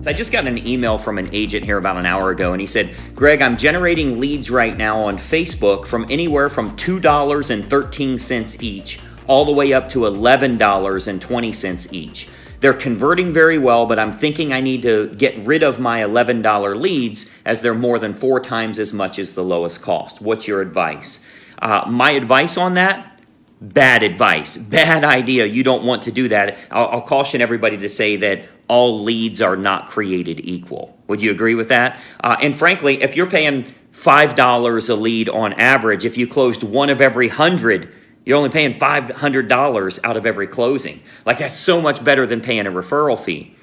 I just got an email from an agent here about an hour ago, and he said, Greg, I'm generating leads right now on Facebook from anywhere from $2.13 each all the way up to $11.20 each. They're converting very well, but I'm thinking I need to get rid of my $11 leads as they're more than 4 times as much as the lowest cost. What's your advice? My advice on that? Bad advice. Bad idea. You don't want to do that. I'll caution everybody to say that all leads are not created equal. Would you agree with that? And frankly, if you're paying $5 a lead on average, if you closed one of every 100, you're only paying $500 out of every closing. Like, that's so much better than paying a referral fee.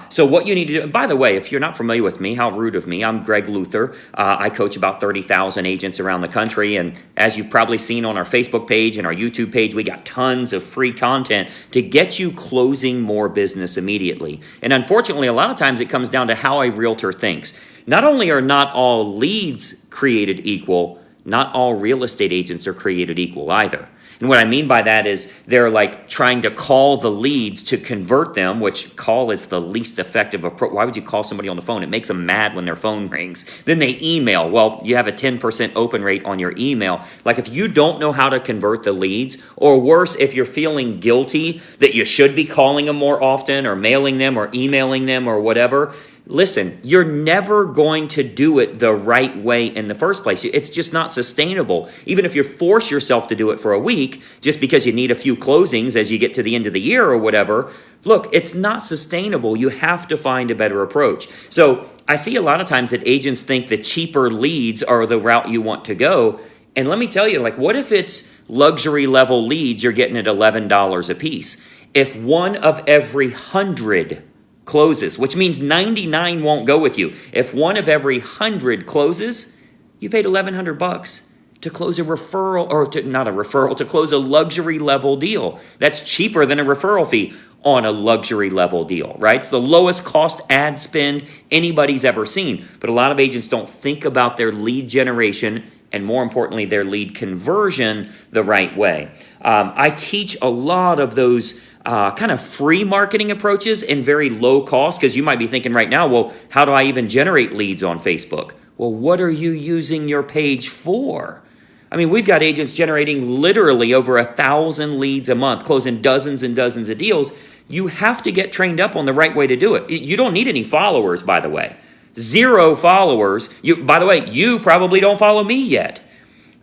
So what you need to do, and by the way, if you're not familiar with me, how rude of me, I'm Greg Luther. I coach about 30,000 agents around the country, and as you've probably seen on our Facebook page and our YouTube page, we got tons of free content to get you closing more business immediately. And unfortunately, a lot of times it comes down to how a realtor thinks. Not only are not all leads created equal, not all real estate agents are created equal either. And what I mean by that is they're like trying to call the leads to convert them, which call is the least effective approach. Why would you call somebody on the phone? It makes them mad when their phone rings. Then they email. Well, you have a 10% open rate on your email. Like, if you don't know how to convert the leads, or worse, if you're feeling guilty that you should be calling them more often or mailing them or emailing them or whatever, listen, you're never going to do it the right way in the first place. It's just not sustainable. Even if you force yourself to do it for a week, just because you need a few closings as you get to the end of the year or whatever, look, it's not sustainable. You have to find a better approach. So I see a lot of times that agents think the cheaper leads are the route you want to go. And let me tell you, like, what if it's luxury level leads you're getting at $11 a piece? If one of every 100 closes, which means 99 won't go with you. If one of every 100 closes, you paid $1,100 to close a referral, or not a referral, to close a luxury level deal. That's cheaper than a referral fee on a luxury level deal, right? It's the lowest cost ad spend anybody's ever seen. But a lot of agents don't think about their lead generation and, more importantly, their lead conversion the right way. I teach a lot of those kind of free marketing approaches and very low cost, because you might be thinking right now, well, how do I even generate leads on Facebook? Well, what are you using your page for? I mean, we've got agents generating literally over 1,000 leads a month, closing dozens and dozens of deals. You have to get trained up on the right way to do it. You don't need any followers, by the way. 0 followers. By the way, you probably don't follow me yet.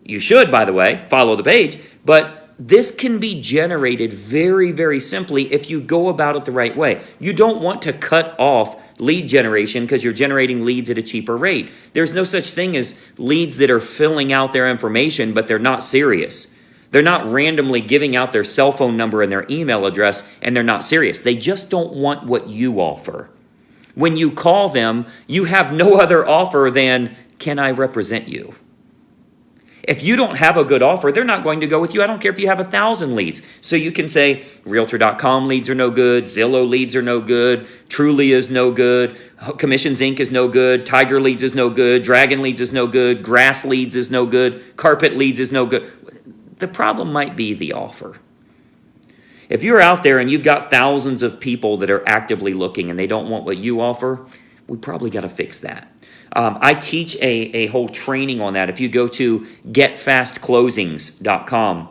You should, by the way, follow the page, but this can be generated very, very simply if you go about it the right way. You don't want to cut off lead generation because you're generating leads at a cheaper rate. There's no such thing as leads that are filling out their information, but they're not serious. They're not randomly giving out their cell phone number and their email address, and they're not serious. They just don't want what you offer. When you call them, you have no other offer than, can I represent you? If you don't have a good offer, they're not going to go with you. I don't care if you have 1,000 leads. So you can say Realtor.com leads are no good, Zillow leads are no good, Trulia is no good, Commissions Inc. is no good, Tiger Leads is no good, Dragon Leads is no good, Grass Leads is no good, Carpet Leads is no good. The problem might be the offer. If you're out there and you've got thousands of people that are actively looking and they don't want what you offer, we probably got to fix that. I teach a whole training on that. If you go to getfastclosings.com,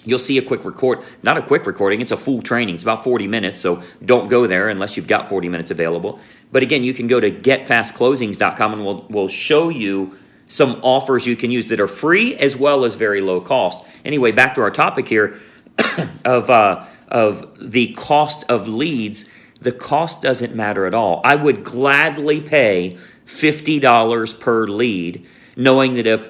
you'll see a quick not a quick recording, it's a full training. It's about 40 minutes, so don't go there unless you've got 40 minutes available. But again, you can go to getfastclosings.com and we'll show you some offers you can use that are free as well as very low cost. Anyway, back to our topic here of the cost of leads. The cost doesn't matter at all. I would gladly pay $50 per lead, knowing that if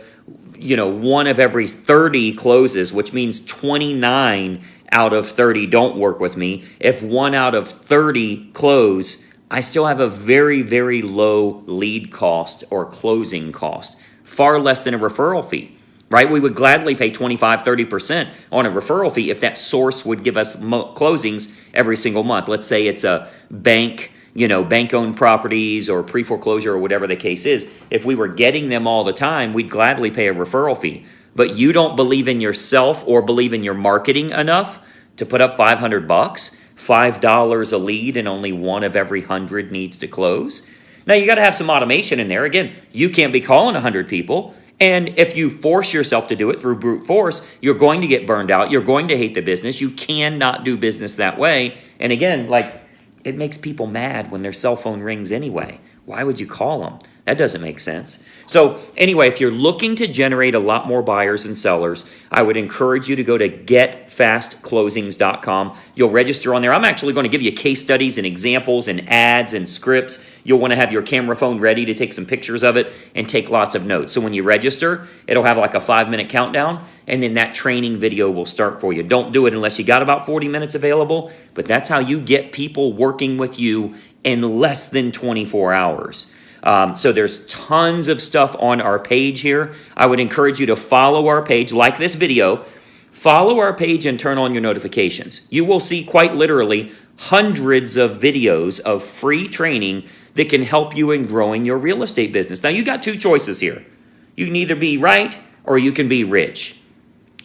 one of every 30 closes, which means 29 out of 30 don't work with me, if 1 out of 30 close, I still have a very, very low lead cost or closing cost, far less than a referral fee, right? We would gladly pay 25, 30% on a referral fee if that source would give us closings every single month. Let's say it's a bank, bank-owned properties or pre-foreclosure or whatever the case is. If we were getting them all the time, we'd gladly pay a referral fee. But you don't believe in yourself or believe in your marketing enough to put up $500, $5 a lead and only 1 of every 100 needs to close. Now, you got to have some automation in there. Again, you can't be calling 100 people. And if you force yourself to do it through brute force, you're going to get burned out. You're going to hate the business. You cannot do business that way. And again, it makes people mad when their cell phone rings anyway. Why would you call them? That doesn't make sense. So anyway, if you're looking to generate a lot more buyers and sellers, I would encourage you to go to getfastclosings.com. You'll register on there. I'm actually going to give you case studies and examples and ads and scripts. You'll want to have your camera phone ready to take some pictures of it and take lots of notes. So when you register, it'll have like a 5-minute countdown, and then that training video will start for you. Don't do it unless you got about 40 minutes available, but that's how you get people working with you in less than 24 hours. So there's tons of stuff on our page here. I would encourage you to follow our page, like this video. Follow our page and turn on your notifications. You will see quite literally hundreds of videos of free training that can help you in growing your real estate business. Now, you got 2 choices here. You can either be right or you can be rich.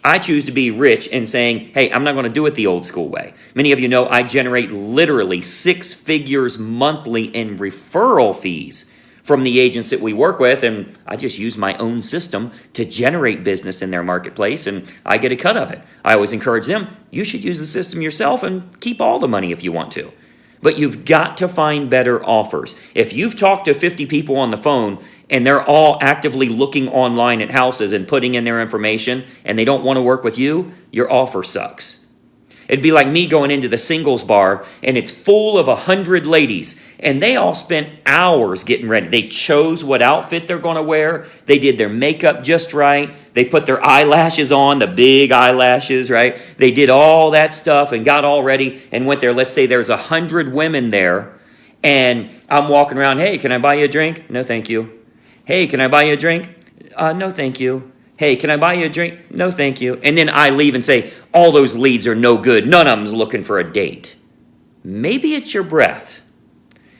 I choose to be rich in saying, hey, I'm not going to do it the old school way. Many of you know I generate literally 6 figures monthly in referral fees from the agents that we work with, and I just use my own system to generate business in their marketplace, and I get a cut of it. I always encourage them, you should use the system yourself and keep all the money if you want to. But you've got to find better offers. If you've talked to 50 people on the phone and they're all actively looking online at houses and putting in their information and they don't want to work with you, your offer sucks. It'd be like me going into the singles bar and it's full of 100 ladies and they all spent hours getting ready. They chose what outfit they're going to wear. They did their makeup just right. They put their eyelashes on, the big eyelashes, right? They did all that stuff and got all ready and went there. Let's say there's 100 women there and I'm walking around. Hey, can I buy you a drink? No, thank you. Hey, can I buy you a drink? No, thank you. Hey, can I buy you a drink? No, thank you. And then I leave and say, all those leads are no good. None of them's looking for a date. Maybe it's your breath.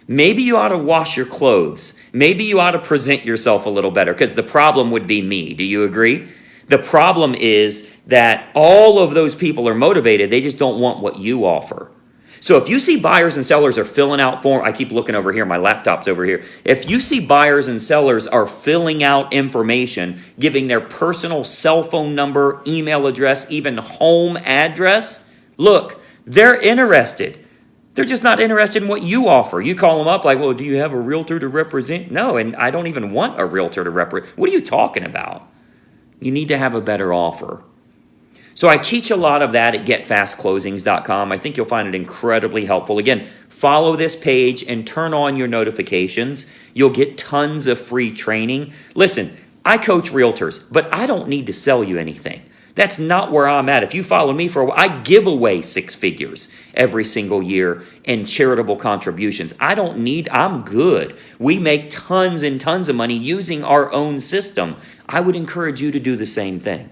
Maybe you ought to wash your clothes. Maybe you ought to present yourself a little better, because the problem would be me. Do you agree? The problem is that all of those people are motivated. They just don't want what you offer. So if you see buyers and sellers are filling out form, I keep looking over here, my laptop's over here. If you see buyers and sellers are filling out information, giving their personal cell phone number, email address, even home address, look, they're interested. They're just not interested in what you offer. You call them up like, well, do you have a realtor to represent? No, and I don't even want a realtor to represent. What are you talking about? You need to have a better offer. So I teach a lot of that at getfastclosings.com. I think you'll find it incredibly helpful. Again, follow this page and turn on your notifications. You'll get tons of free training. Listen, I coach realtors, but I don't need to sell you anything. That's not where I'm at. If you follow me for a while, I give away 6 figures every single year in charitable contributions. I'm good. We make tons and tons of money using our own system. I would encourage you to do the same thing.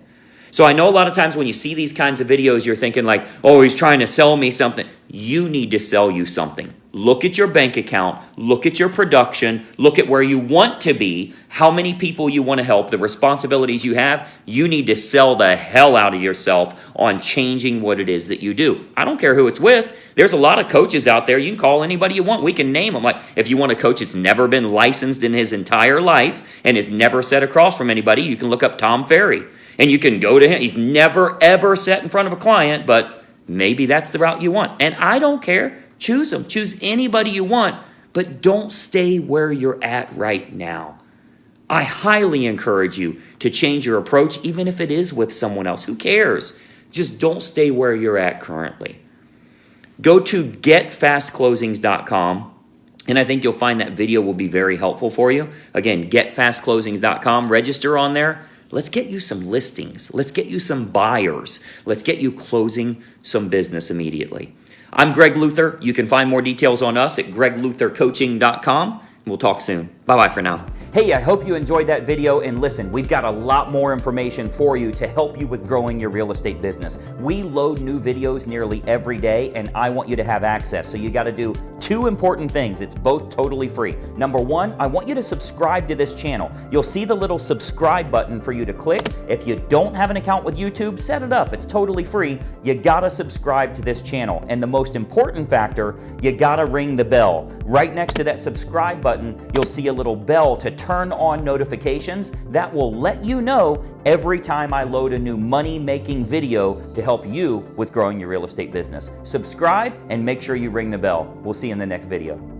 So I know a lot of times when you see these kinds of videos, you're thinking like, oh, he's trying to sell me something. You need to sell you something. Look at your bank account. Look at your production. Look at where you want to be, how many people you want to help, the responsibilities you have. You need to sell the hell out of yourself on changing what it is that you do. I don't care who it's with. There's a lot of coaches out there. You can call anybody you want. We can name them. Like if you want a coach that's never been licensed in his entire life and has never sat across from anybody, you can look up Tom Ferry. And you can go to him. He's never, ever sat in front of a client, but maybe that's the route you want. And I don't care. Choose them. Choose anybody you want, but don't stay where you're at right now. I highly encourage you to change your approach, even if it is with someone else. Who cares? Just don't stay where you're at currently. Go to getfastclosings.com, and I think you'll find that video will be very helpful for you. Again, getfastclosings.com. Register on there. Let's get you some listings. Let's get you some buyers. Let's get you closing some business immediately. I'm Greg Luther. You can find more details on us at gregluthercoaching.com. We'll talk soon. Bye-bye for now. Hey, I hope you enjoyed that video, and listen, we've got a lot more information for you to help you with growing your real estate business. We load new videos nearly every day, and I want you to have access. So you got to do two important things. It's both totally free. Number one, I want you to subscribe to this channel. You'll see the little subscribe button for you to click. If you don't have an account with YouTube, set it up. It's totally free. You got to subscribe to this channel. And the most important factor, you got to ring the bell. Right next to that subscribe button, you'll see a little bell to turn on notifications. That will let you know every time I load a new money-making video to help you with growing your real estate business. Subscribe and make sure you ring the bell. We'll see you in the next video.